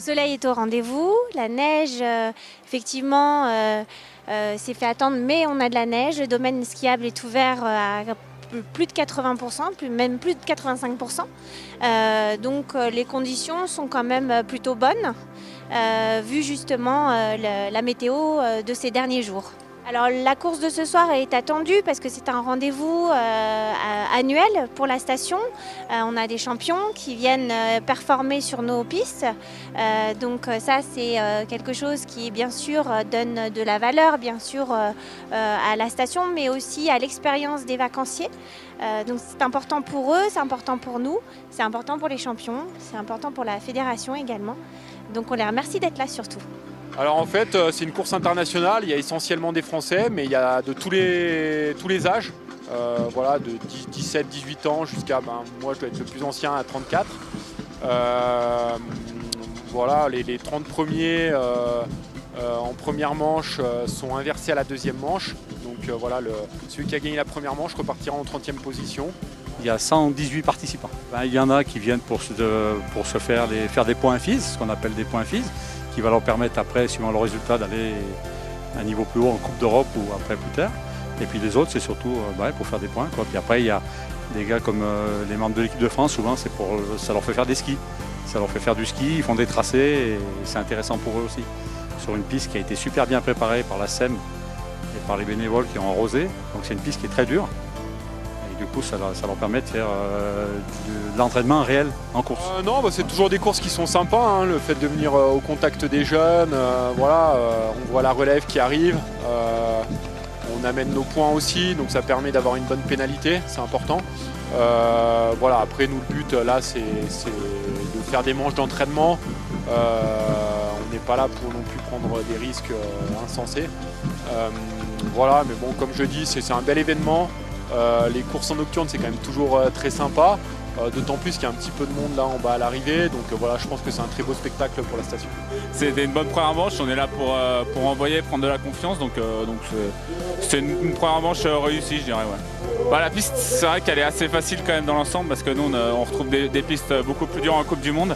soleil est au rendez-vous, la neige, effectivement, s'est fait attendre, mais on a de la neige. Le domaine skiable est ouvert à plus de 80%, même plus de 85%. Donc les conditions sont quand même plutôt bonnes, vu justement la météo de ces derniers jours. Alors la course de ce soir est attendue parce que c'est un rendez-vous annuel pour la station. On a des champions qui viennent performer sur nos pistes. Donc ça c'est quelque chose qui bien sûr donne de la valeur bien sûr à la station, mais aussi à l'expérience des vacanciers. Donc c'est important pour eux, c'est important pour nous, c'est important pour les champions, c'est important pour la fédération également. Donc on les remercie d'être là surtout. Alors en fait, c'est une course internationale, il y a essentiellement des Français, mais il y a de tous les âges, voilà, de 17-18 ans jusqu'à, moi je dois être le plus ancien à 34. Voilà, les 30 premiers en première manche sont inversés à la deuxième manche. Donc voilà, celui qui a gagné la première manche repartira en 30e position. Il y a 118 participants. Il y en a qui viennent pour se faire des points FIS, ce qu'on appelle des points FIS, qui va leur permettre après, suivant le résultat, d'aller à un niveau plus haut en Coupe d'Europe ou après plus tard. Et puis les autres, c'est surtout pour faire des points, quoi. Puis après, il y a des gars comme les membres de l'équipe de France, souvent ça leur fait faire des skis. Ça leur fait faire du ski, ils font des tracés et c'est intéressant pour eux aussi. Sur une piste qui a été super bien préparée par la SEM et par les bénévoles qui ont arrosé. Donc c'est une piste qui est très dure. Du coup, ça leur permet de faire de l'entraînement réel en course. Non, c'est toujours des courses qui sont sympas, hein, le fait de venir au contact des jeunes, voilà, on voit la relève qui arrive, on amène nos points aussi, donc ça permet d'avoir une bonne pénalité, c'est important. Voilà, après nous le but là c'est de faire des manches d'entraînement, on n'est pas là pour non plus prendre des risques insensés. Voilà, mais bon, comme je dis, c'est un bel événement. Les courses en nocturne c'est quand même toujours très sympa, d'autant plus qu'il y a un petit peu de monde là en bas à l'arrivée, donc voilà, je pense que c'est un très beau spectacle pour la station. C'était une bonne première manche, on est là pour envoyer, prendre de la confiance, donc c'est une première manche réussie, je dirais. Ouais. La piste, c'est vrai qu'elle est assez facile quand même dans l'ensemble, parce que nous on retrouve des pistes beaucoup plus dures en Coupe du Monde,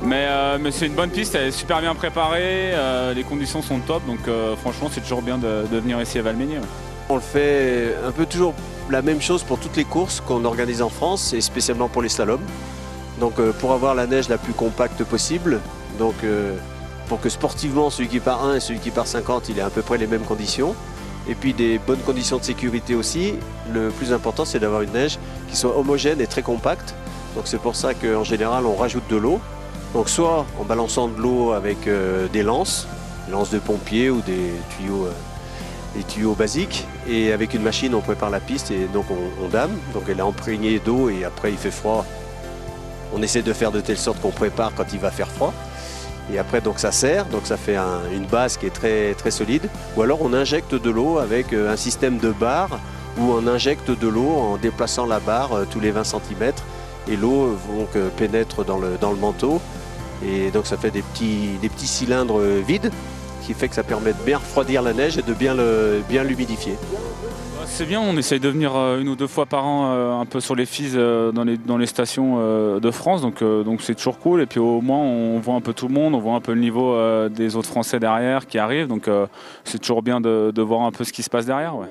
mais c'est une bonne piste, elle est super bien préparée, les conditions sont top, donc franchement c'est toujours bien de venir ici à Valménier. Ouais. On le fait un peu toujours la même chose pour toutes les courses qu'on organise en France et spécialement pour les slaloms. Donc pour avoir la neige la plus compacte possible, donc pour que sportivement celui qui part 1 et celui qui part 50 il ait à peu près les mêmes conditions. Et puis des bonnes conditions de sécurité aussi. Le plus important c'est d'avoir une neige qui soit homogène et très compacte. Donc c'est pour ça qu'en général on rajoute de l'eau. Donc soit en balançant de l'eau avec des lances de pompiers ou des tuyaux basiques, et avec une machine on prépare la piste et donc on dame, donc elle est imprégnée d'eau et après il fait froid. On essaie de faire de telle sorte qu'on prépare quand il va faire froid et après donc ça serre, donc ça fait une base qui est très, très solide, ou alors on injecte de l'eau avec un système de barre où on injecte de l'eau en déplaçant la barre tous les 20 cm et l'eau pénètre dans le manteau et donc ça fait des petits cylindres vides qui fait que ça permet de bien refroidir la neige et de bien l'humidifier. C'est bien, on essaye de venir une ou deux fois par an un peu sur les FIS dans les stations de France, donc c'est toujours cool. Et puis au moins on voit un peu tout le monde, on voit un peu le niveau des autres Français derrière qui arrivent, donc c'est toujours bien de voir un peu ce qui se passe derrière. Ouais.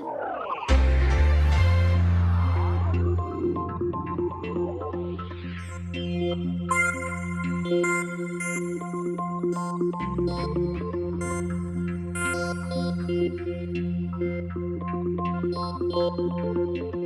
Thank you.